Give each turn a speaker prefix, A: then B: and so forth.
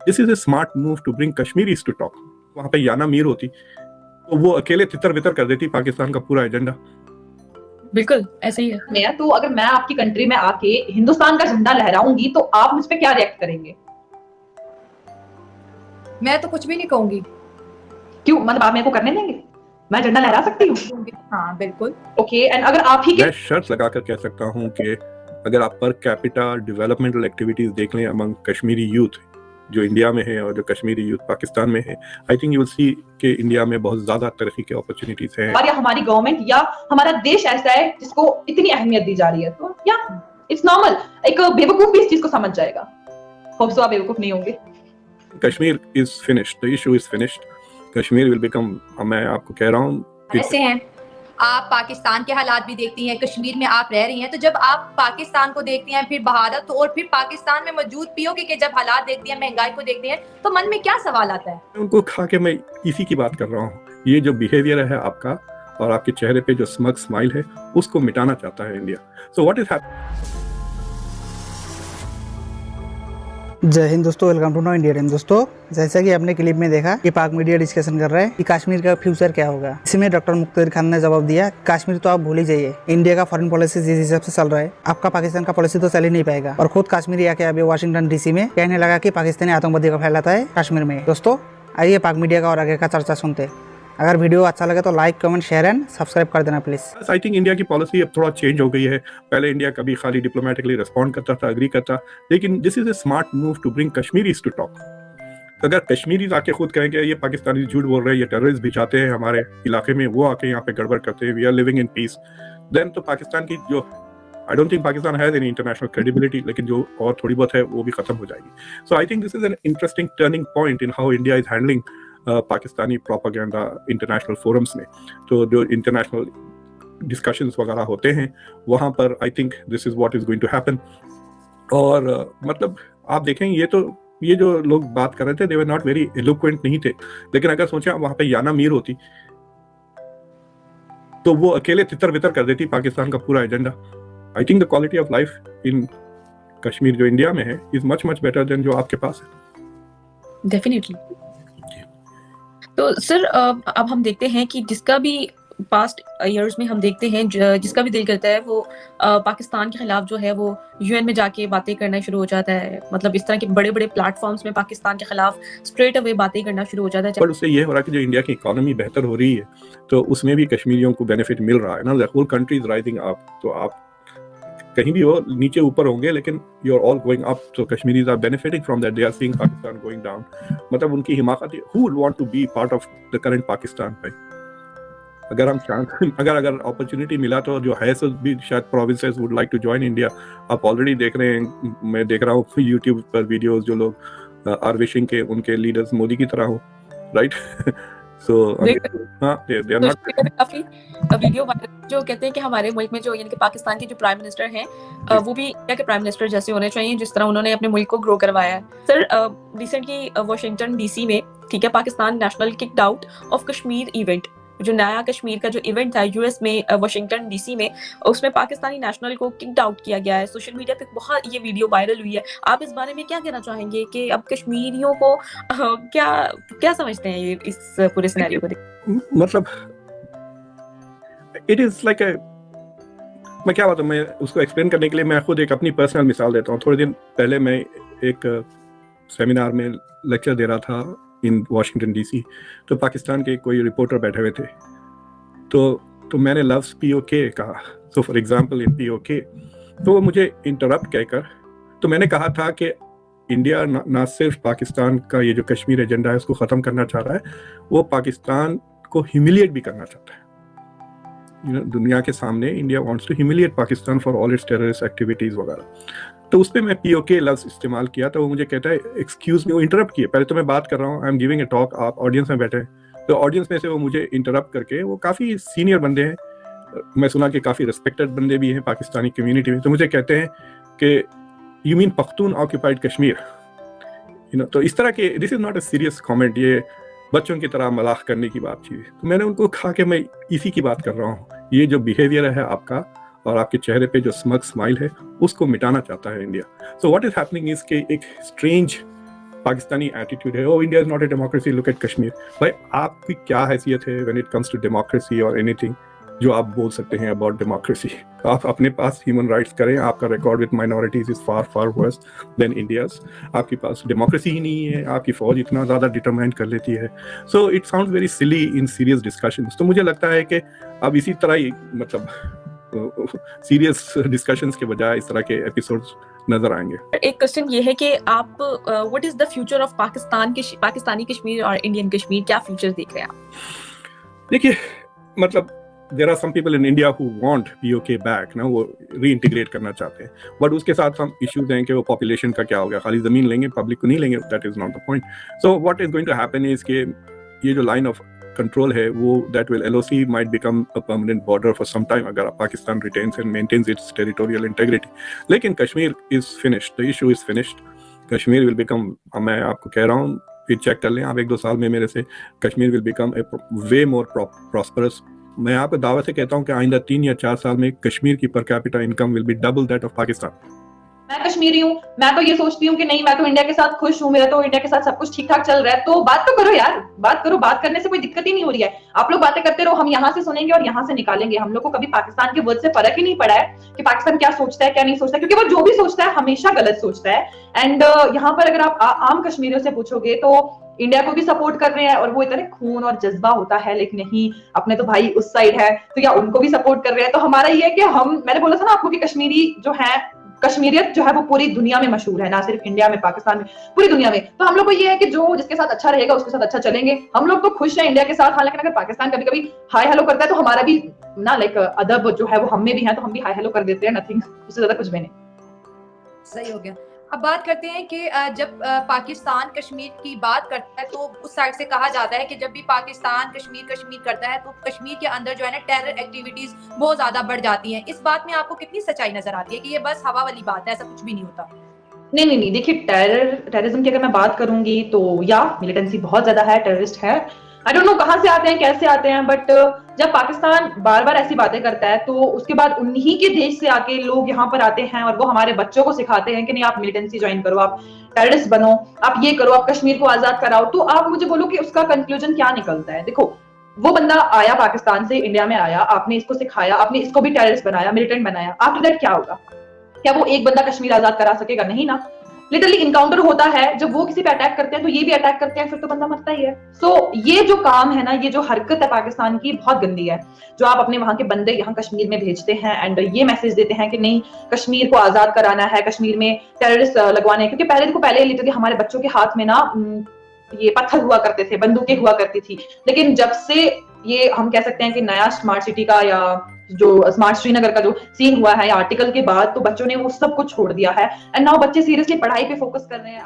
A: This is a smart move to bring Kashmiris to talk. वहां पे याना मीर होती तो वो अकेले तितर बितर कर देती पाकिस्तान का पूरा एजेंडा।
B: बिल्कुल ऐसे ही है।
C: तो अगर मैं आपकी कंट्री में आके हिंदुस्तान का झंडा लहराऊंगी तो आप मुझ पे क्या रिएक्ट करेंगे?
B: मैं तो कुछ भी नहीं कहूंगी।
C: क्यों? मतलब आप मेरे को करने देंगे? मैं झंडा लहरा सकती हूँ?
B: हाँ बिल्कुल।
C: ओके, एंड अगर आप ही
A: मैं शर्त लगाकर कह सकता हूँ कि अगर आप पर कैपिटा डेवलपमेंटल एक्टिविटीज देख लें अमंग कश्मीरी यूथ जो इंडिया में है और जो कश्मीरी यूथ पाकिस्तान में है, I think you will see कि इंडिया में बहुत ज्यादा तरक्की के अपॉर्चुनिटीज हैं।
C: या हमारी गवर्नमेंट या हमारा देश ऐसा है जिसको इतनी अहमियत दी जा रही है, तो या इट्स नॉर्मल, एक बेवकूफ भी इस चीज को समझ जाएगा। होप सो आप बेवकूफ नहीं होंगे।
A: Kashmir is finished, the issue is finished. Kashmir will become, मैं आपको कह रहा हूँ
B: ऐसे हैं। आप पाकिस्तान के हालात भी देखती हैं, कश्मीर में आप रह रही हैं, तो जब आप पाकिस्तान को देखती हैं, फिर भारत और फिर पाकिस्तान में मौजूद पीओके के जब हालात देखती हैं, महंगाई को देखती हैं, तो मन में क्या सवाल आता है?
A: उनको खा के मैं इसी की बात कर रहा हूँ। ये जो बिहेवियर है आपका और आपके चेहरे पे जो स्मग स्माइल है उसको मिटाना चाहता है India. So what is happening?
D: जय हिंद दोस्तों, welcome to know India time. दोस्तों, जैसा कि आपने क्लिप में देखा कि पाक मीडिया डिस्कशन कर रहा है कि कश्मीर का फ्यूचर क्या होगा। इसमें डॉक्टर मुख्तार खान ने जवाब दिया, कश्मीर तो आप भूल ही जाइए, इंडिया का फॉरेन पॉलिसी जिस हिसाब से चल रहा है, आपका पाकिस्तान का पॉलिसी तो चल ही नहीं पाएगा। और खुद कश्मीरी आके अभी वाशिंगटन डीसी में कहने लगा कि पाकिस्तानी आतंकवादी का फैलाता है कश्मीर में। दोस्तों, आइए पाक मीडिया का और आगे का चर्चा सुनते हैं। अगर वीडियो अच्छा लगे तो like, comment, share and subscribe कर देना प्लीज।
A: आई थिंक इंडिया की पॉलिसी अब थोड़ा चेंज हो गई है। पहले इंडिया कभी खाली डिप्लोमेटिकली रिस्पॉन्ड करता था, एग्री करता, लेकिन this is a smart move to bring Kashmiris to talk. अगर कश्मीरीज आके खुद कहेंगे ये पाकिस्तानी झूठ बोल रहे हैं, ये टेररिस्ट भी चाहते हैं हमारे इलाके में, वो आके यहाँ पे गड़बड़ करते हैं, we are living in peace, then तो पाकिस्तान की जो, I don't think Pakistan has any international credibility, लेकिन जो और थोड़ी बहुत है वो भी खत्म हो जाएगी। So I think this is an interesting turning point in how India is handling Pakistani propaganda international forums में। तो जो इंटरनेशनल डिस्कशंस वगैरह होते हैं वहाँ पर I think this is what is going to happen. और मतलब आप देखें, ये जो लोग बात कर रहे थे, दे वर नॉट वेरी एलोक्वेंट नहीं थे, लेकिन अगर सोचें वहाँ पे याना मीर होती तो वो अकेले तितर बितर कर देती पाकिस्तान का पूरा agenda. I think the quality of life in Kashmir जो इंडिया में है इज मच बेटर देन जो आपके पास है।
B: डेफिनेटली। तो सर, अब हम देखते हैं कि जिसका भी पास्ट ईयर्स में हम देखते हैं जिसका भी दिल करता है वो पाकिस्तान के खिलाफ जो है वो यूएन में जाके बातें करना शुरू हो जाता है। मतलब इस तरह के बड़े बड़े प्लेटफॉर्म्स में पाकिस्तान के खिलाफ स्ट्रेट अवे बातें करना शुरू हो जाता है।
A: पर उससे ये हो रहा है कि जो इंडिया की इकोनॉमी बेहतर हो रही है तो उसमें भी कश्मीरियों को बेनिफिट मिल रहा है ना। The whole country is rising up, तो आप कहीं भी हो, नीचे ऊपर होंगे, लेकिन you are all going up, तो Kashmiris are benefiting from that, they are seeing Pakistan going down. मतलब उनकी हिमाकत, who would want to be part of the current Pakistan भाई? अगर हम अगर अपॉर्चुनिटी मिला तो जो है सो भी शायद provinces would like to join India. आप ऑलरेडी देख रहे हैं, मैं देख रहा हूँ यूट्यूब पर वीडियोस, जो लोग आर विशिंग के उनके लीडर्स मोदी की तरह हो, राइट? सो हाँ, दे आर नॉट।
B: काफी वीडियो वायरल जो कहते हैं कि हमारे मुल्क में जो, यानी कि पाकिस्तान के जो प्राइम मिनिस्टर हैं, वो भी इंडिया के प्राइम मिनिस्टर जैसे होने चाहिए, जिस तरह उन्होंने अपने मुल्क को ग्रो करवाया है। सर, रिसेंटली वाशिंगटन डीसी में, ठीक है, Pakistan national kicked out of Kashmir event, जो नया कश्मीर का जो इवेंट था यूएस में वाशिंगटन डीसी में, उसमें पाकिस्तानी नेशनल को किक्ड आउट किया गया है। सोशल मीडिया पे बहुत ये वीडियो वायरल हुई है। आप इस बारे में क्या कहना चाहेंगे कि अब कश्मीरियों को क्या समझते हैं ये इस पूरे सिनेरियो को देख?
A: मतलब इट इज लाइक मैं क्या बताऊं, मैं उसको एक्सप्लेन करने के लिए मैं खुद एक अपनी पर्सनल मिसाल देता हूँ। थोड़े दिन पहले मैं एक सेमिनार में लेक्चर दे रहा था इन वाशिंगटन डीसी, तो पाकिस्तान के कोई रिपोर्टर बैठे हुए थे, तो मैंने लव्स पीओके कहा। So for example in PoK, तो वो मुझे इंटरप्ट कहकर, तो मैंने कहा था कि इंडिया ना सिर्फ पाकिस्तान का ये जो कश्मीर एजेंडा है उसको ख़त्म करना चाह रहा है, वो पाकिस्तान को ह्यूमिलिएट भी करना चाहता है। दुनिया के सामने India wants to humiliate Pakistan for all its terrorist activities वगैरह। तो उस पर मैं पीओके लफ्ज़ इस्तेमाल किया, तो वो मुझे कहता है एक्सक्यूज़ मी, वो इंटरप्ट किया। पहले तो मैं बात कर रहा हूँ, I am giving a talk, आप ऑडियंस में बैठे हैं, तो ऑडियंस में से वो मुझे इंटरप्ट करके, वो काफ़ी सीनियर बंदे हैं, मैं सुना कि काफ़ी रिस्पेक्टेड बंदे भी हैं पाकिस्तानी कम्युनिटी में, तो मुझे कहते हैं कि you mean Pakhtun occupied Kashmir, तो इस तरह के, this is not a serious comment, ये बच्चों की तरह मजाक करने की बात थी। तो मैंने उनको कहा कि मैं इसी की बात कर रहा हूँ, ये जो बिहेवियर है आपका और आपके चेहरे पे जो स्मग स्माइल है उसको मिटाना चाहता है India. So what is happening is के एक स्ट्रेंज पाकिस्तानी एटीट्यूड है, oh India is not a democracy, look at Kashmir. भाई आपकी क्या हैसियत है when it comes to democracy और एनीथिंग जो आप बोल सकते हैं अबाउट डेमोक्रेसी? आप अपने पास ह्यूमन राइट्स करें, आपका record with minorities is far far worse than India's. आपके पास डेमोक्रेसी ही नहीं है, आपकी फौज इतना ज़्यादा डिटरमाइन कर लेती है। So it sounds very silly in serious discussions. तो मुझे लगता है कि अब इसी तरह ही मतलब सीरियस डिस्कशंस के बजाय इस तरह के एपिसोड्स नजर आएंगे।
B: एक क्वेश्चन ये है कि आप what is the future of Pakistani Kashmir और इंडियन कश्मीर, क्या फ्यूचर देख रहे हैं आप?
A: देखिए मतलब there are some people in India who want POK back ना, वो रीइंटीग्रेट करना चाहते हैं, बट उसके साथ हम इश्यूज हैं कि वो पॉपुलेशन का क्या होगा, खाली ज़मीन लेंगे पब्लिक को नहीं लेंगे, that is not the point. So what is going to happen is कि ये जो लाइन ऑफ कंट्रोल है वो that will LOC might become a permanent border for some time अगर Pakistan retains and maintains its territorial integrity। लेकिन Kashmir is finished, the issue is finished। Kashmir will become, मैं आपको कह रहा हूँ, फिर चेक कर लें आप 1-2 साल में मेरे से, Kashmir will become a way more prosperous। मैं आपको दावत से कहता हूँ कि आइंदा 3 या 4 साल में कश्मीर की per capita income will be double that of Pakistan.
C: मैं कश्मीरी हूँ, मैं तो ये सोचती हूँ कि नहीं, मैं तो इंडिया के साथ खुश हूँ, मेरा तो इंडिया के साथ सब कुछ ठीक ठाक चल रहा है। तो बात तो करो यार, बात करो, बात करने से कोई दिक्कत ही नहीं हो रही है। आप लोग बातें करते रहो, हम यहाँ से सुनेंगे और यहाँ से निकालेंगे। हम लोग को कभी पाकिस्तान के वर्ड से फर्क ही नहीं पड़ा है कि पाकिस्तान क्या सोचता है क्या नहीं सोचता, क्योंकि वो जो भी सोचता है हमेशा गलत सोचता है। एंड यहाँ पर अगर आप आम कश्मीरियों से पूछोगे तो इंडिया को भी सपोर्ट कर रहे हैं और वो इतने खून और जज्बा होता है, लेकिन नहीं, अपने तो भाई उस साइड है तो या उनको भी सपोर्ट कर रहे हैं। तो हमारा ये है कि मैंने बोला था ना आपको कि कश्मीरी जो है, कश्मीरियत जो है वो पूरी दुनिया में मशहूर है, ना सिर्फ इंडिया में, पाकिस्तान में, पूरी दुनिया में। तो हम लोग को ये है कि जो जिसके साथ अच्छा रहेगा उसके साथ अच्छा चलेंगे। हम लोग तो खुश हैं इंडिया के साथ, हालांकि अगर पाकिस्तान कभी कभी हाय हेलो करता है तो हमारा भी ना लाइक अदब जो है वो हम में भी है, तो हम भी हाय हेलो कर देते हैं, नथिंग, उससे ज्यादा कुछ भी नहीं।
E: सही हो गया। अब बात करते हैं कि जब पाकिस्तान कश्मीर की बात करता है तो उस साइड से कहा जाता है कि जब भी पाकिस्तान कश्मीर करता है तो कश्मीर के अंदर जो है ना टेरर एक्टिविटीज बहुत ज्यादा बढ़ जाती हैं। इस बात में आपको कितनी सच्चाई नजर आती है कि ये बस हवा वाली बात है, ऐसा कुछ भी नहीं होता?
C: नहीं, देखिए टेररिज्म की अगर मैं बात करूंगी तो या मिलिटेंसी बहुत ज्यादा है, टेररिस्ट है। आई डोंट नो कहाँ से आते हैं, कैसे आते हैं, बट जब पाकिस्तान बार बार ऐसी बातें करता है तो उसके बाद उन्हीं के देश से आके लोग यहाँ पर आते हैं और वो हमारे बच्चों को सिखाते हैं कि नहीं, आप मिलिटेंसी ज्वाइन करो, आप टेररिस्ट बनो, आप ये करो, आप कश्मीर को आजाद कराओ। तो आप मुझे बोलो कि उसका कंक्लूजन क्या निकलता है? देखो, वो बंदा आया पाकिस्तान से, इंडिया में आया, आपने इसको सिखाया, आपने इसको भी टेररिस्ट बनाया, मिलिटेंट बनाया, आफ्टर दैट क्या होगा? क्या वो एक बंदा कश्मीर आजाद करा सकेगा? नहीं ना। लिटरली इनकाउंटर होता है, जब वो किसी पे अटैक करते हैं तो ये भी अटैक करते हैं, फिर तो बंदा मरता ही है। सो ये जो काम है ना, ये जो हरकत है पाकिस्तान की, बहुत गंदी है, जो आप अपने वहां के बंदे यहाँ कश्मीर में भेजते हैं एंड ये मैसेज देते हैं कि नहीं, कश्मीर को आजाद कराना है, कश्मीर में टेररिस्ट लगवाने हैं। क्योंकि पहले लिटरली हमारे बच्चों के हाथ में ना ये पत्थर हुआ करते थे, बंदूकें हुआ करती थी, लेकिन जब से ये हम कह सकते हैं कि नया स्मार्ट सिटी का या जो स्मार्ट श्रीनगर का जो सीन हुआ है या आर्टिकल के बाद, तो बच्चों ने वो सब कुछ छोड़ दिया है एंड नाउ बच्चे सीरियसली पढ़ाई पे फोकस कर रहे हैं।